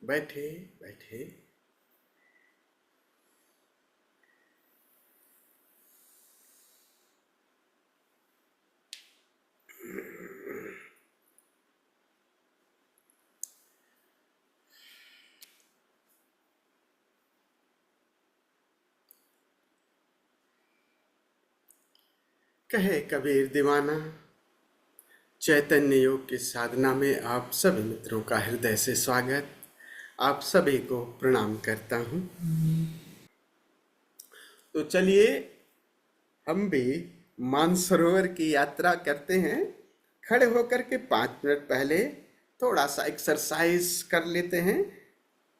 बैठे बैठे। कहे कबीर दीवाना, चैतन्य योग की साधना में आप सभी मित्रों का हृदय से स्वागत। आप सभी को प्रणाम करता हूँ। तो चलिए हम भी मानसरोवर की यात्रा करते हैं। खड़े होकर के 5 मिनट पहले थोड़ा सा एक्सरसाइज कर लेते हैं,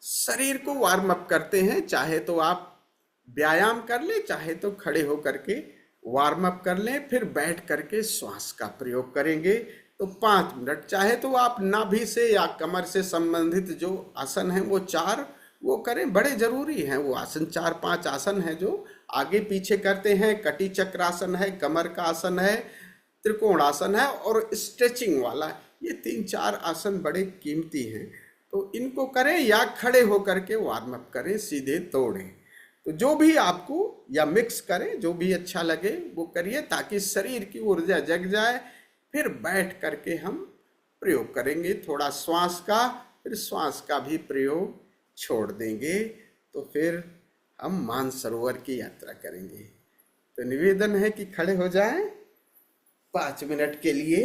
शरीर को वार्म अप करते हैं। चाहे तो आप व्यायाम कर ले, चाहे तो खड़े होकर के वार्म अप कर लें, फिर बैठ करके श्वास का प्रयोग करेंगे। तो 5 मिनट, चाहे तो आप नाभि से या कमर से संबंधित जो आसन है वो 4 वो करें। बड़े जरूरी हैं वो आसन, 4-5 आसन है जो आगे पीछे करते हैं। कटी चक्रासन है, कमर का आसन है, त्रिकोणासन है और स्ट्रेचिंग वाला। ये 3-4 आसन बड़े कीमती हैं, तो इनको करें या खड़े होकर के वार्म अप करें, सीधे तोड़ें। तो जो भी आपको, या मिक्स करें, जो भी अच्छा लगे वो करिए, ताकि शरीर की ऊर्जा जग जाए। फिर बैठ करके हम प्रयोग करेंगे थोड़ा श्वास का, फिर श्वास का भी प्रयोग छोड़ देंगे। तो फिर हम मानसरोवर की यात्रा करेंगे। तो निवेदन है कि खड़े हो जाएं 5 मिनट के लिए।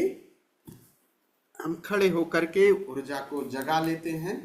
हम खड़े होकर के ऊर्जा को जगा लेते हैं।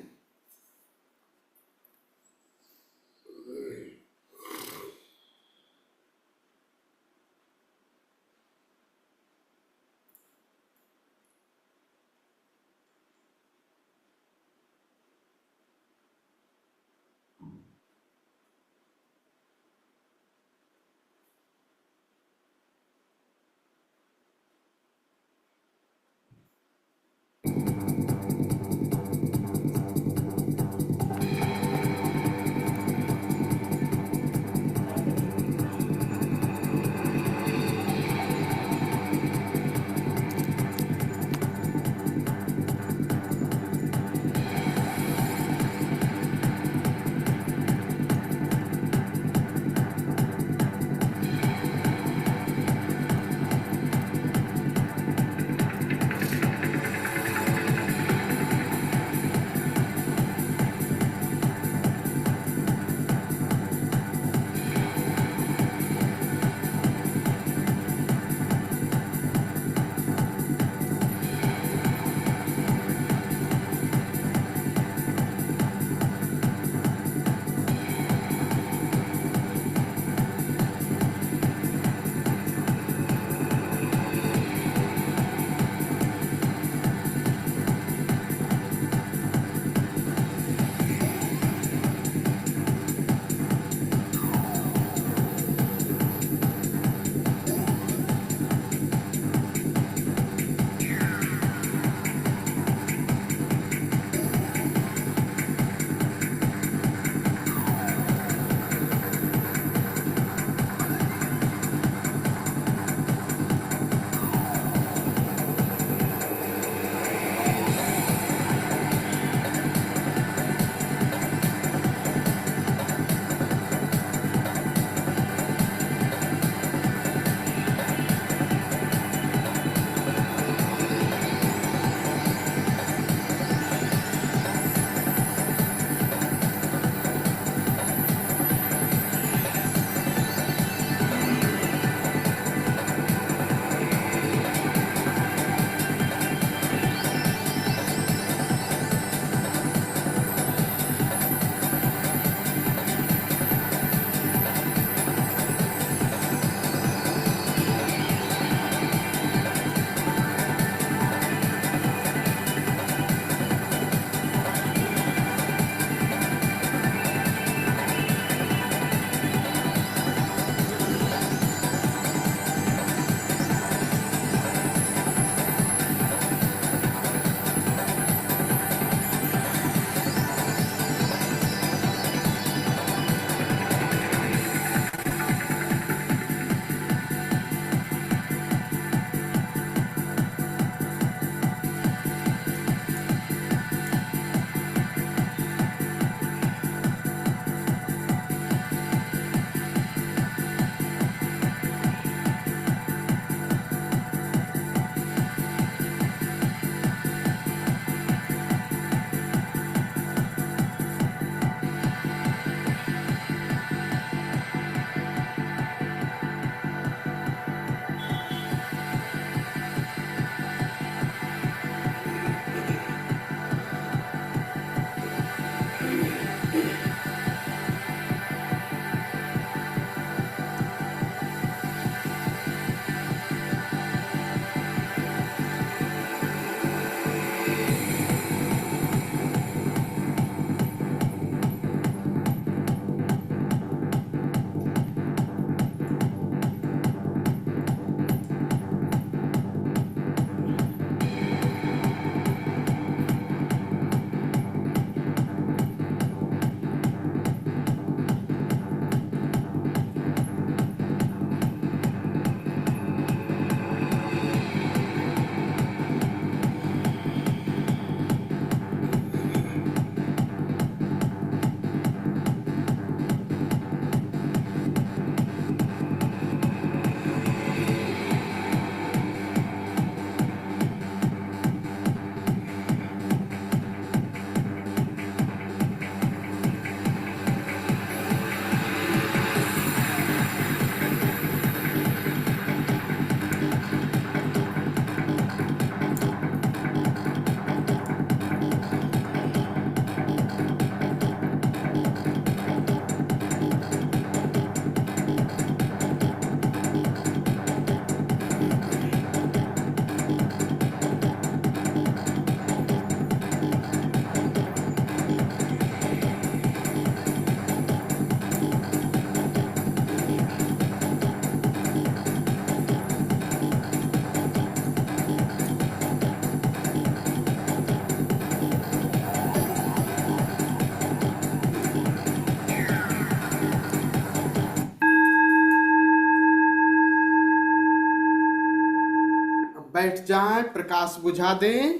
बैठ जाएं, प्रकाश बुझा दें।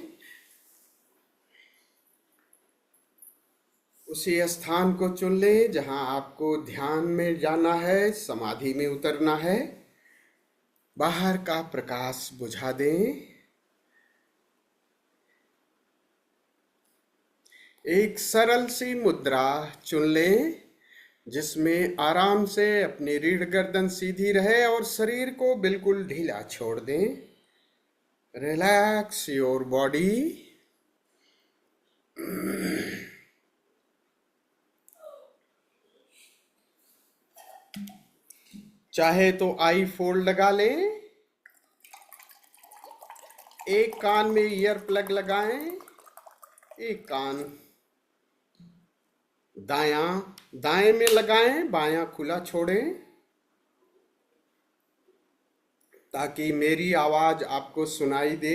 उसी स्थान को चुन लें जहां आपको ध्यान में जाना है, समाधि में उतरना है। बाहर का प्रकाश बुझा दें। एक सरल सी मुद्रा चुन लें जिसमें आराम से अपनी रीढ़ गर्दन सीधी रहे और शरीर को बिल्कुल ढीला छोड़ दें। Relax your body. चाहे तो आई फोल्ड लगा लें, एक कान में ईयर प्लग लगाएं, एक कान दाएं में लगाएं, बायां खुला छोड़ें ताकि मेरी आवाज आपको सुनाई दे।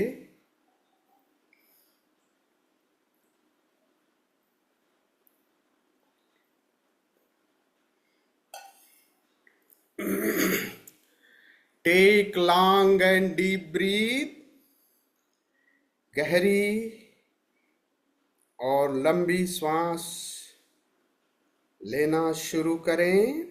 Take long and deep breath. गहरी और लंबी श्वास लेना शुरू करें।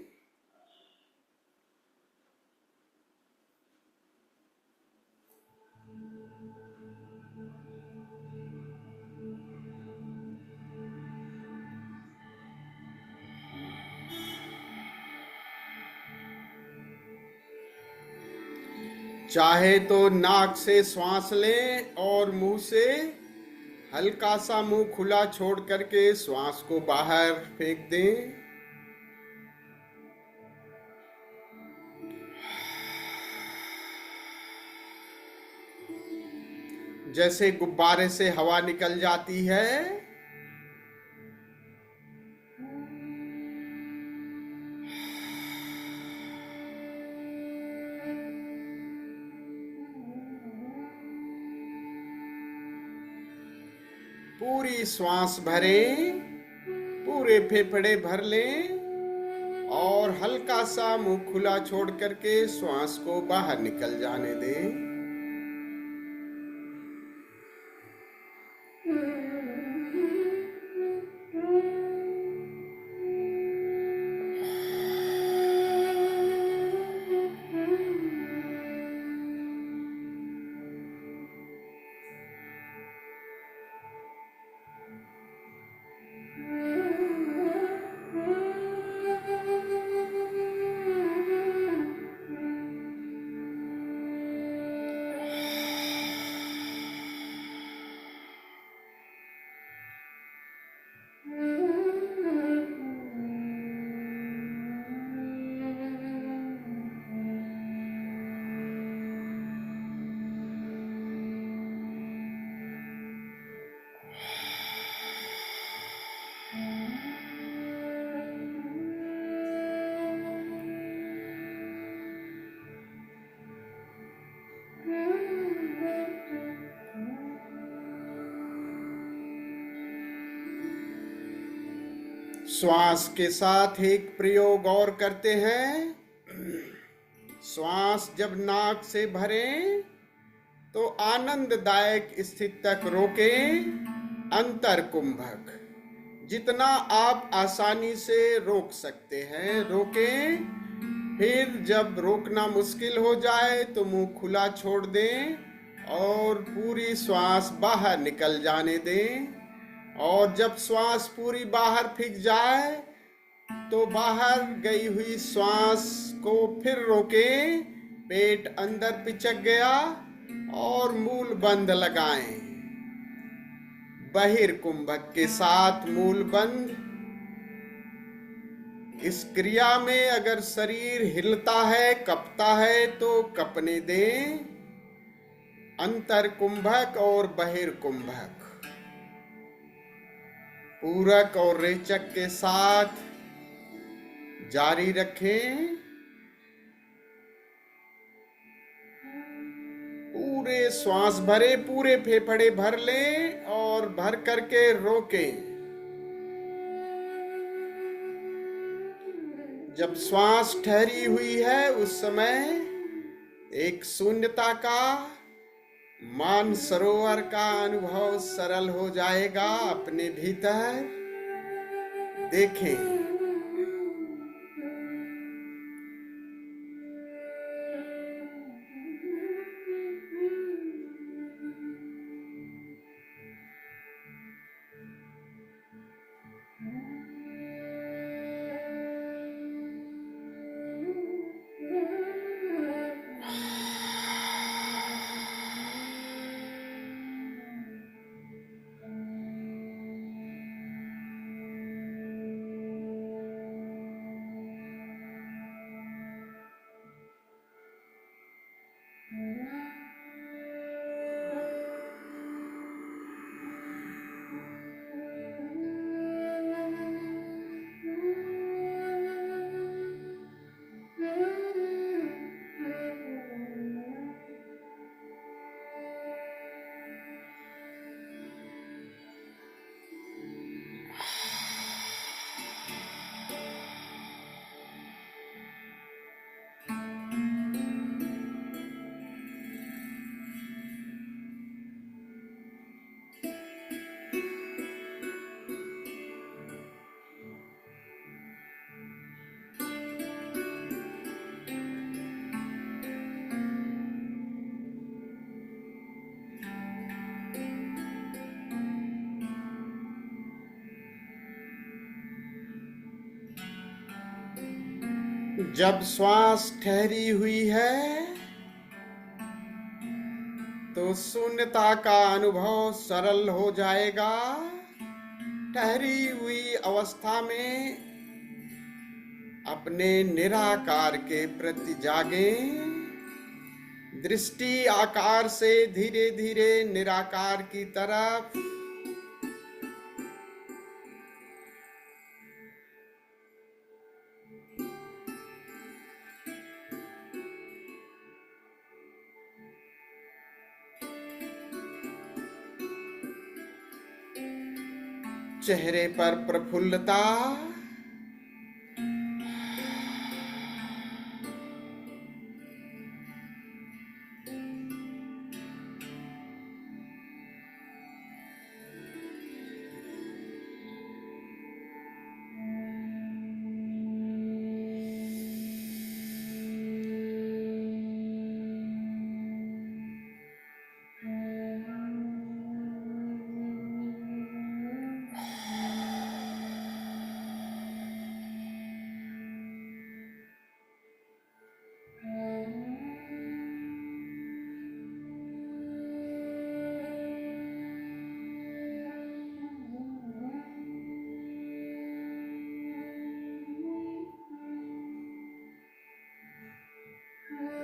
चाहे तो नाक से श्वास लें और मुंह से हल्का सा मुंह खुला छोड़ करके श्वास को बाहर फेंक दें। जैसे गुब्बारे से हवा निकल जाती है। पूरी श्वास भरें, पूरे फेफड़े भर लें और हल्का सा मुंह खुला छोड़ करके श्वास को बाहर निकल जाने दें। श्वास के साथ एक प्रयोग और करते हैं। श्वास जब नाक से भरें तो आनंददायक स्थिति तक रोकें, अंतर कुंभक। जितना आप आसानी से रोक सकते हैं रोकें। फिर जब रोकना मुश्किल हो जाए तो मुंह खुला छोड़ दें और पूरी श्वास बाहर निकल जाने दें। और जब श्वास पूरी बाहर फेंक जाए तो बाहर गई हुई श्वास को फिर रोकें। पेट अंदर पिचक गया और मूल बंद लगाएं। बहिर्कुंभक के साथ मूल बंद। इस क्रिया में अगर शरीर हिलता है, कपता है तो कपने दें। अंतर कुंभक और बहिर्कुंभक पूरक और रेचक के साथ जारी रखें। पूरे श्वास भरे, पूरे फेफड़े भर लें और भर करके रोकें। जब श्वास ठहरी हुई है उस समय एक शून्यता का मानसरोवर का अनुभव सरल हो जाएगा अपने भीतर। देखें, जब श्वास ठहरी हुई है तो शून्यता का अनुभव सरल हो जाएगा। ठहरी हुई अवस्था में अपने निराकार के प्रति जागें। दृष्टि आकार से धीरे धीरे निराकार की तरफ। चेहरे पर प्रफुल्लता,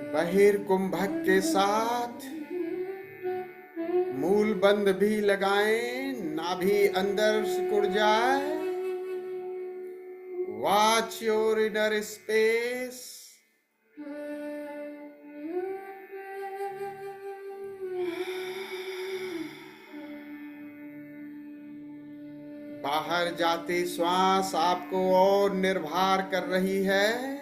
बहिर्कुंभक के साथ मूल बंद भी लगाएं, नाभि अंदर सिकुड़ जाए। Watch your inner space. बाहर जाती श्वास आपको और निर्भर कर रही है।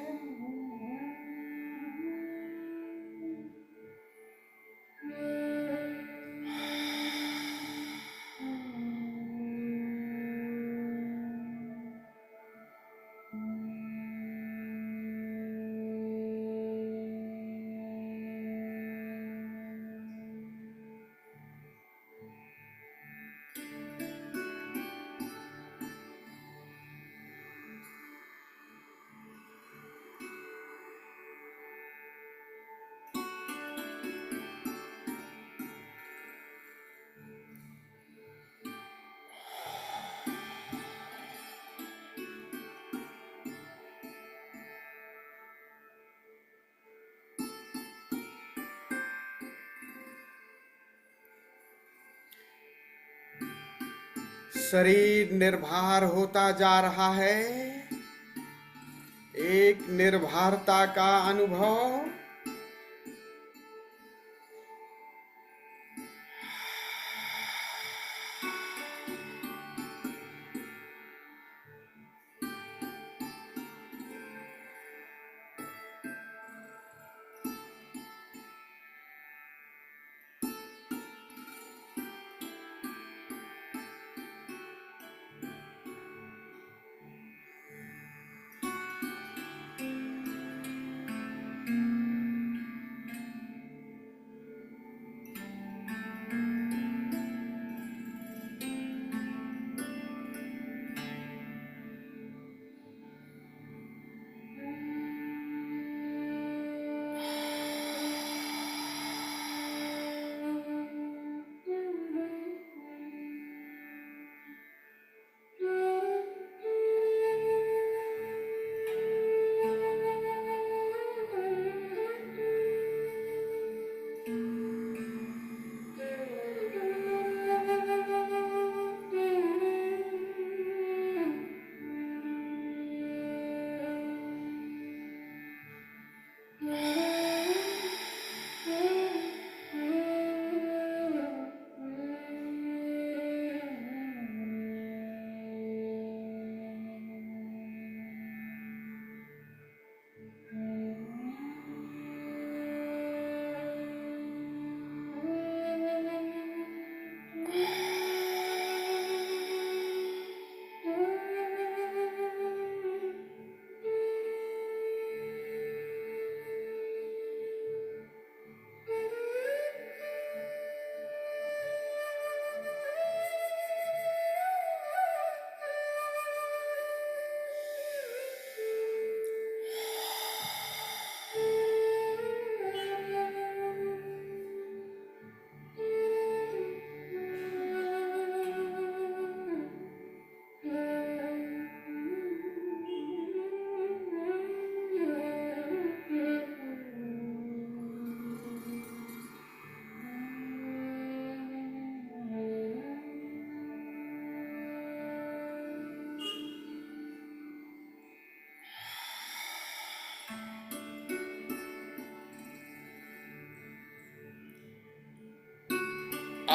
शरीर निर्भर होता जा रहा है। एक निर्भरता का अनुभव।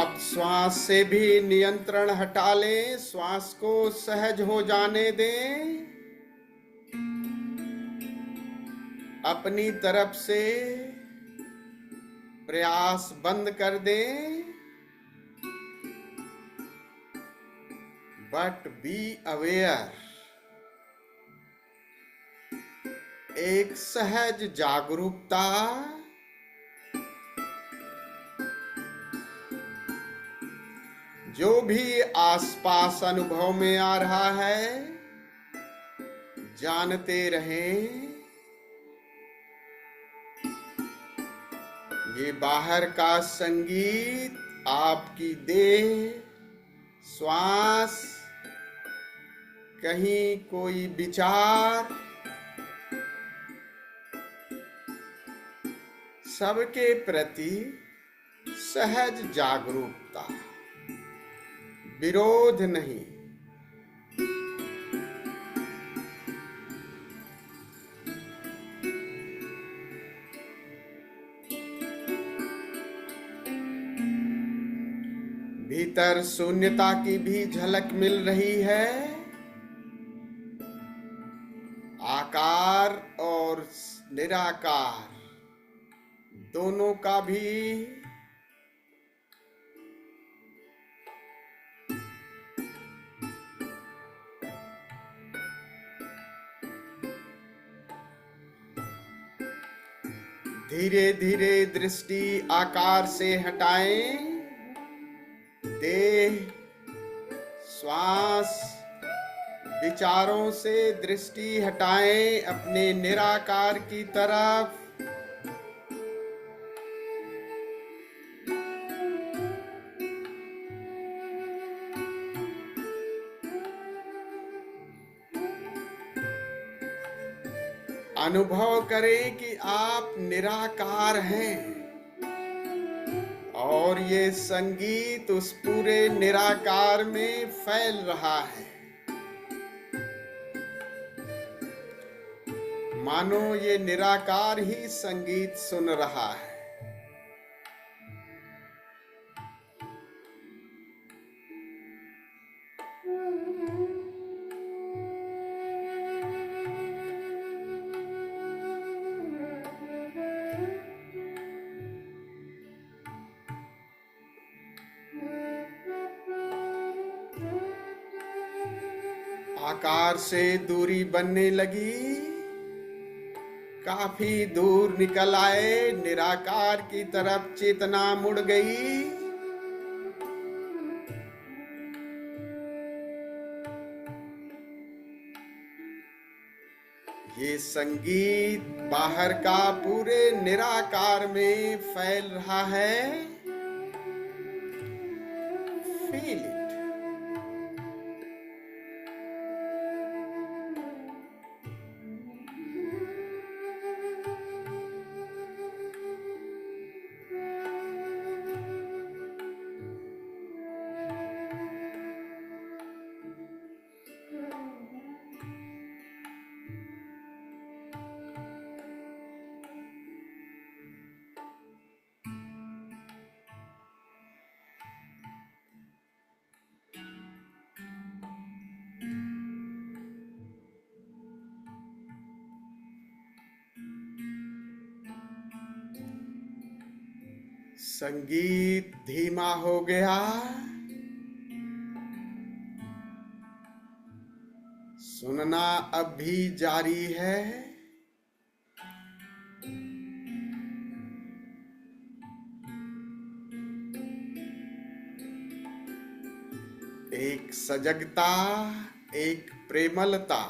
अब श्वास से भी नियंत्रण हटा लें, श्वास को सहज हो जाने दें। अपनी तरफ से प्रयास बंद कर दें, बट बी अवेयर। एक सहज जागरूकता जो भी आसपास अनुभव में आ रहा है, जानते रहें। ये बाहर का संगीत आपकी देह, श्वास, कहीं कोई विचार, सबके प्रति सहज जागरूकता, विरोध नहीं। भीतर शून्यता की भी झलक मिल रही है। आकार और निराकार दोनों का भी धीरे धीरे दृष्टि आकार से हटाएं। देह, श्वास, विचारों से दृष्टि हटाएं अपने निराकार की तरफ। अनुभव करें कि आप निराकार हैं और ये संगीत उस पूरे निराकार में फैल रहा है। मानो ये निराकार ही संगीत सुन रहा है। आकार से दूरी बनने लगी, काफी दूर निकल आए, निराकार की तरफ चेतना मुड़ गई। ये संगीत बाहर का पूरे निराकार में फैल रहा है। Feel it. संगीत धीमा हो गया। सुनना अब भी जारी है। एक सजगता, एक प्रेमलता।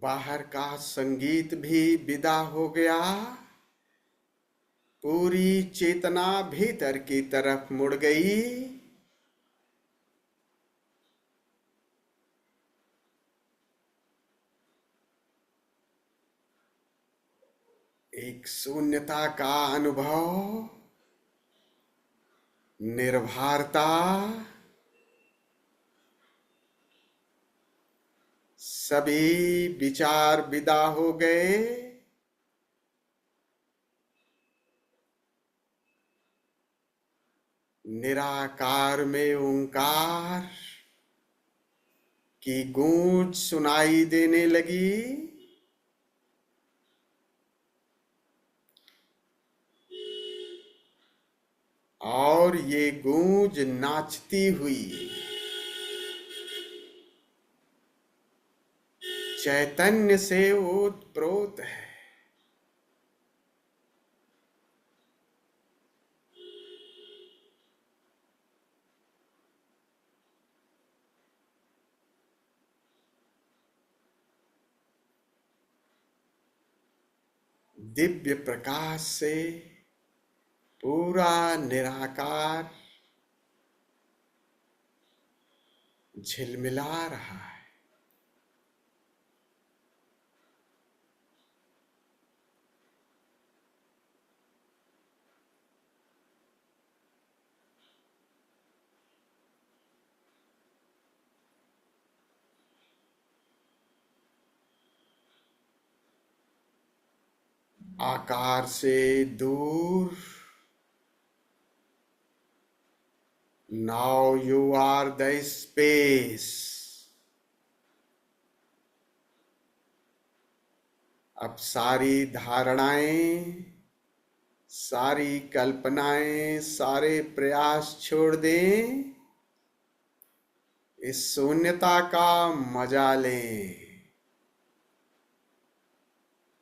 बाहर का संगीत भी विदा हो गया। पूरी चेतना भीतर की तरफ मुड़ गई। एक शून्यता का अनुभव, निर्भरता, सभी विचार विदा हो गए। निराकार में ओंकार की गूंज सुनाई देने लगी। और ये गूंज नाचती हुई चैतन्य से ओतप्रोत है। दिव्य प्रकाश से पूरा निराकार झिलमिला रहा है। आकार से दूर, now you are the space। अब सारी धारणाएं, सारी कल्पनाएं, सारे प्रयास छोड़ दें, इस शून्यता का मजा लें,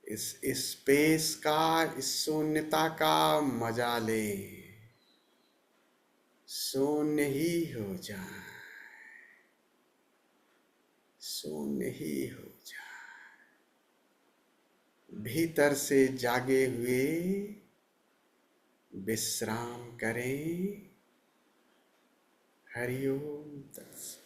इस स्पेस का, इस शून्यता का मजा लें। शून्य ही हो जाए, शून्य ही हो जाए। भीतर से जागे हुए विश्राम करें। हरि ओम तत्सत।